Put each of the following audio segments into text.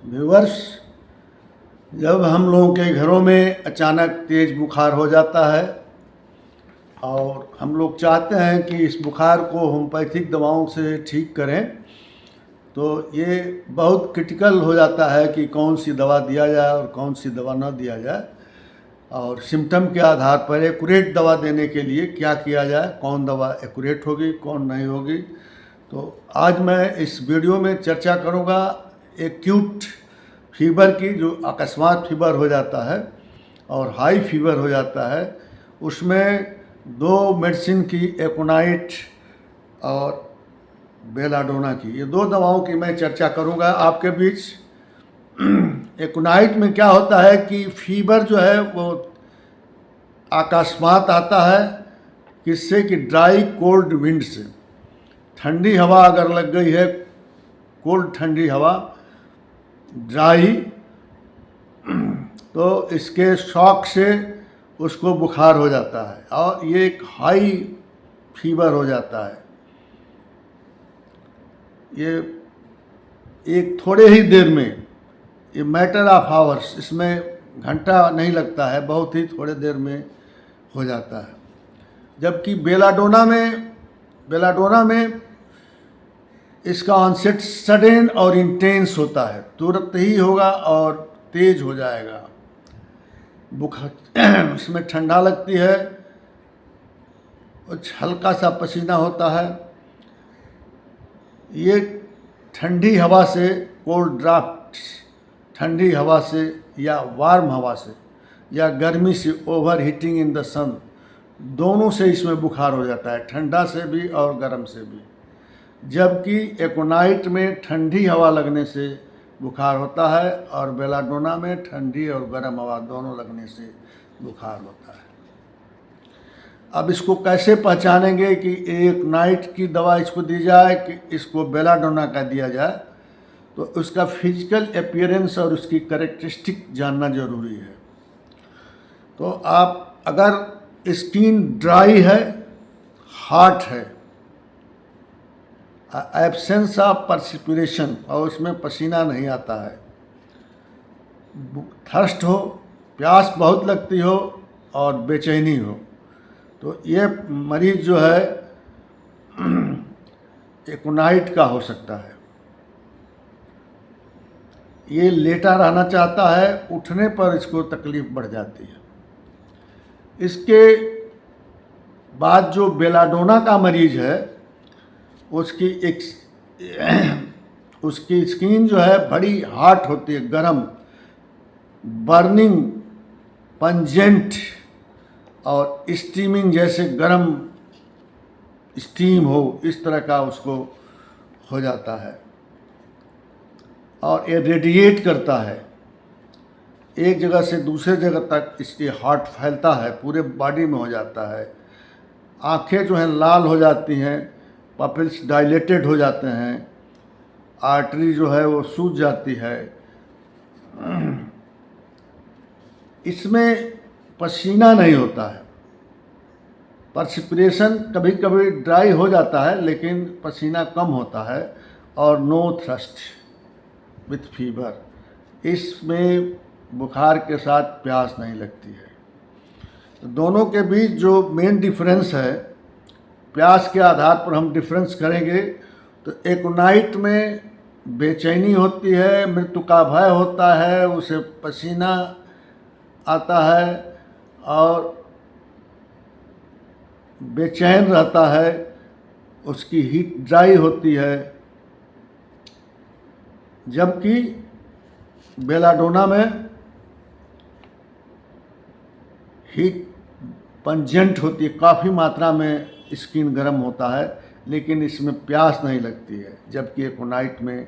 Viewers, जब हम लोगों के घरों में अचानक तेज़ बुखार हो जाता है और हम लोग चाहते हैं कि इस बुखार को होम्योपैथिक दवाओं से ठीक करें, तो ये बहुत क्रिटिकल हो जाता है कि कौन सी दवा दिया जाए और कौन सी दवा ना दिया जाए, और सिम्टम के आधार पर एक्यूरेट दवा देने के लिए क्या किया जाए, कौन दवा एक्यूरेट होगी कौन नहीं होगी। तो आज मैं इस वीडियो में चर्चा करूँगा एक्यूट फीवर की, जो अकस्मात फीवर हो जाता है और हाई फीवर हो जाता है। उसमें दो मेडिसिन की, एकोनाइट और बेलाडोना की, ये दो दवाओं की मैं चर्चा करूँगा आपके बीच। एकोनाइट में क्या होता है कि फीवर जो है वो अकस्मात आता है, किससे कि ड्राई कोल्ड विंड से। ठंडी हवा अगर लग गई है, कोल्ड ठंडी हवा ड्राई, तो इसके शॉक से उसको बुखार हो जाता है और ये एक हाई फीवर हो जाता है। ये एक थोड़े ही देर में, ये मैटर ऑफ आवर्स, इसमें घंटा नहीं लगता है, बहुत ही थोड़े देर में हो जाता है। जबकि बेलाडोना में इसका ऑनसेट सडन और इंटेंस होता है, तुरंत ही होगा और तेज हो जाएगा। बुखार इसमें ठंडा लगती है, कुछ हल्का सा पसीना होता है। ये ठंडी हवा से, कोल्ड ड्राफ्ट, ठंडी हवा से या वार्म हवा से या गर्मी से, ओवर हीटिंग इन द सन, दोनों से इसमें बुखार हो जाता है, ठंडा से भी और गर्म से भी। जबकि एकोनाइट में ठंडी हवा लगने से बुखार होता है और बेलाडोना में ठंडी और गर्म हवा दोनों लगने से बुखार होता है। अब इसको कैसे पहचानेंगे कि एकोनाइट की दवा इसको दी जाए कि इसको बेलाडोना का दिया जाए, तो उसका फिजिकल अपीयरेंस और उसकी कैरेक्टरिस्टिक जानना जरूरी है। तो आप अगर स्किन ड्राई है, हॉट है, एब्सेंस ऑफ परस्पिरेशन और उसमें पसीना नहीं आता है, थर्स्ट हो, प्यास बहुत लगती हो और बेचैनी हो, तो ये मरीज जो है एकोनाइट का हो सकता है। ये लेटा रहना चाहता है, उठने पर इसको तकलीफ बढ़ जाती है। इसके बाद जो बेलाडोना का मरीज है, उसकी स्किन जो है बड़ी हॉट होती है, गर्म, बर्निंग, पंजेंट और स्टीमिंग, जैसे गर्म स्टीम हो, इस तरह का उसको हो जाता है। और ये रेडिएट करता है, एक जगह से दूसरे जगह तक इसकी हॉट फैलता है, पूरे बॉडी में हो जाता है। आंखें जो हैं लाल हो जाती हैं, पपिल्स डायलेटेड हो जाते हैं, आर्टरी जो है वो सूज जाती है। इसमें पसीना नहीं होता है, परस्पिरेशन कभी कभी ड्राई हो जाता है लेकिन पसीना कम होता है, और नो थ्रस्ट विथ फीवर, इसमें बुखार के साथ प्यास नहीं लगती है। तो दोनों के बीच जो मेन डिफरेंस है, प्यास के आधार पर हम डिफरेंस करेंगे, तो एकोनाइट में बेचैनी होती है, मृत्यु का भय होता है, उसे पसीना आता है और बेचैन रहता है, उसकी हीट ड्राई होती है। जबकि बेलाडोना में हीट पंजेंट होती है, काफ़ी मात्रा में स्किन गर्म होता है, लेकिन इसमें प्यास नहीं लगती है। जबकि एकोनाइट में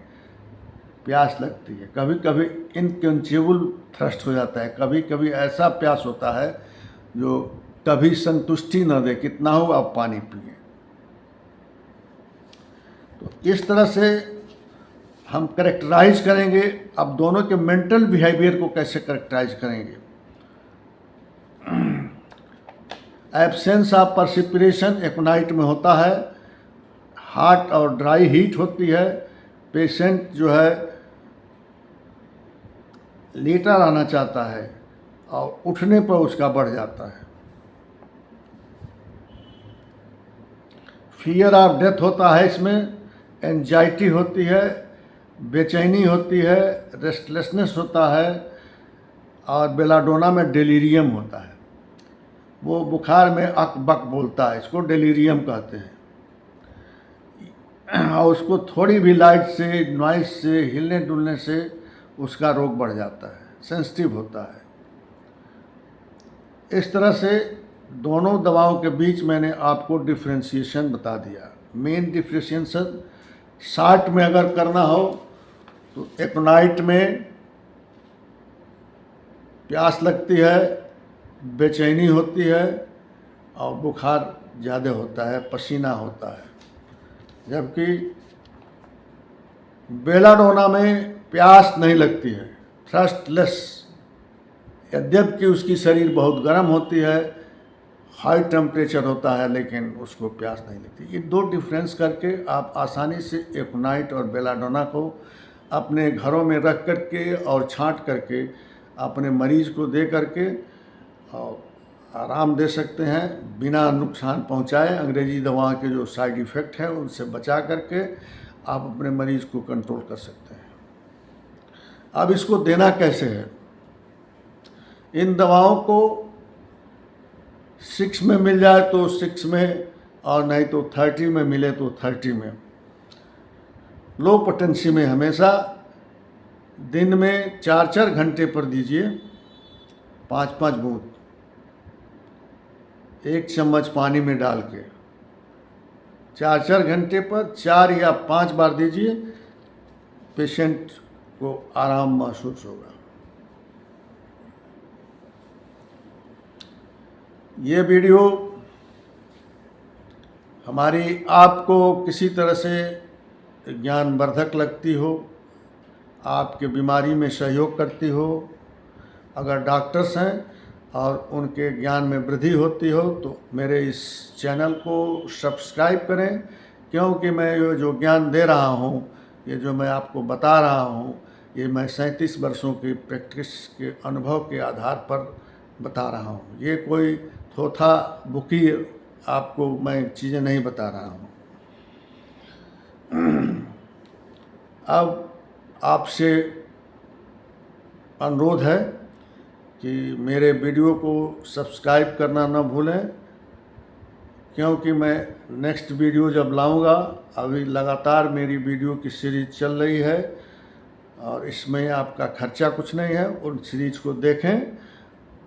प्यास लगती है, कभी कभी इनक्वेंचेबल थर्स्ट हो जाता है, कभी कभी ऐसा प्यास होता है जो कभी संतुष्टि न दे, कितना हो आप पानी पिए। तो इस तरह से हम करेक्टराइज करेंगे। अब दोनों के मेंटल बिहेवियर को कैसे करेक्टराइज करेंगे। एब्सेंस ऑफ परस्पिरेशन एकोनाइट में होता है, हॉट और ड्राई हीट होती है, पेशेंट जो है लेटा रहना चाहता है और उठने पर उसका बढ़ जाता है। फियर ऑफ डेथ होता है इसमें, एंजाइटी होती है, बेचैनी होती है, रेस्टलेसनेस होता है और बेलाडोना में डेलीरियम होता है। वो बुखार में अक बक बोलता है, इसको डेलीरियम कहते हैं। और उसको थोड़ी भी लाइट से, नॉइज से, हिलने डुलने से उसका रोग बढ़ जाता है, सेंसिटिव होता है। इस तरह से दोनों दवाओं के बीच मैंने आपको डिफ्रेंशिएशन बता दिया। मेन डिफ्रेंशिएशन शॉर्ट में अगर करना हो तो एकोनाइट में प्यास लगती है, बेचैनी होती है और बुखार ज़्यादा होता है, पसीना होता है। जबकि बेलाडोना में प्यास नहीं लगती है, थ्रस्टलेस, यद्यपि उसकी शरीर बहुत गर्म होती है, हाई टेम्परेचर होता है, लेकिन उसको प्यास नहीं लगती। ये दो डिफरेंस करके आप आसानी से एकोनाइट और बेलाडोना को अपने घरों में रख करके और छांट करके अपने मरीज को दे करके और आराम दे सकते हैं, बिना नुकसान पहुंचाए। अंग्रेजी दवाओं के जो साइड इफ़ेक्ट हैं उनसे बचा करके आप अपने मरीज़ को कंट्रोल कर सकते हैं। अब इसको देना कैसे है? इन दवाओं को 6 में मिल जाए तो 6 में, और नहीं तो 30 में मिले तो 30 में। लो पोटेंसी में हमेशा दिन में 4-4 घंटे पर दीजिए, 5-5 बूंद 1 चम्मच पानी में डाल के 4-4 घंटे पर 4 या 5 बार दीजिए। पेशेंट को आराम महसूस होगा। ये वीडियो हमारी आपको किसी तरह से ज्ञानवर्धक लगती हो, आपके बीमारी में सहयोग करती हो, अगर डॉक्टर्स हैं और उनके ज्ञान में वृद्धि होती हो तो मेरे इस चैनल को सब्सक्राइब करें, क्योंकि मैं ये जो ज्ञान दे रहा हूँ, ये जो मैं आपको बता रहा हूँ, ये मैं 37 वर्षों की प्रैक्टिस के अनुभव के आधार पर बता रहा हूँ। ये कोई थोथा बुकी आपको मैं चीज़ें नहीं बता रहा हूँ। अब आपसे अनुरोध है कि मेरे वीडियो को सब्सक्राइब करना न भूलें, क्योंकि मैं नेक्स्ट वीडियो जब लाऊंगा, अभी लगातार मेरी वीडियो की सीरीज़ चल रही है और इसमें आपका खर्चा कुछ नहीं है। उन सीरीज़ को देखें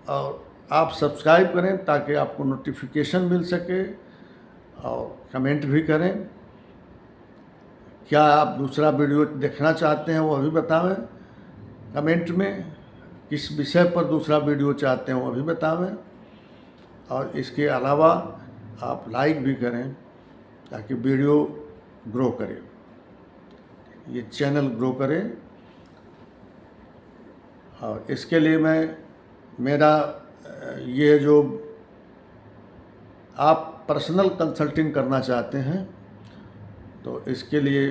और आप सब्सक्राइब करें ताकि आपको नोटिफिकेशन मिल सके, और कमेंट भी करें। क्या आप दूसरा वीडियो देखना चाहते हैं वो अभी बतावें कमेंट में, किस विषय पर दूसरा वीडियो चाहते हैं वो अभी बतावें। और इसके अलावा आप लाइक भी करें ताकि वीडियो ग्रो करे, ये चैनल ग्रो करे। और इसके लिए मेरा ये जो आप पर्सनल कंसल्टिंग करना चाहते हैं तो इसके लिए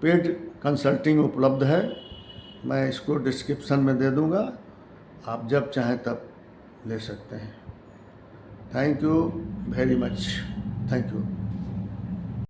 पेड कंसल्टिंग उपलब्ध है, मैं इसको डिस्क्रिप्शन में दे दूंगा, आप जब चाहें तब ले सकते हैं। Thank you very much, thank you.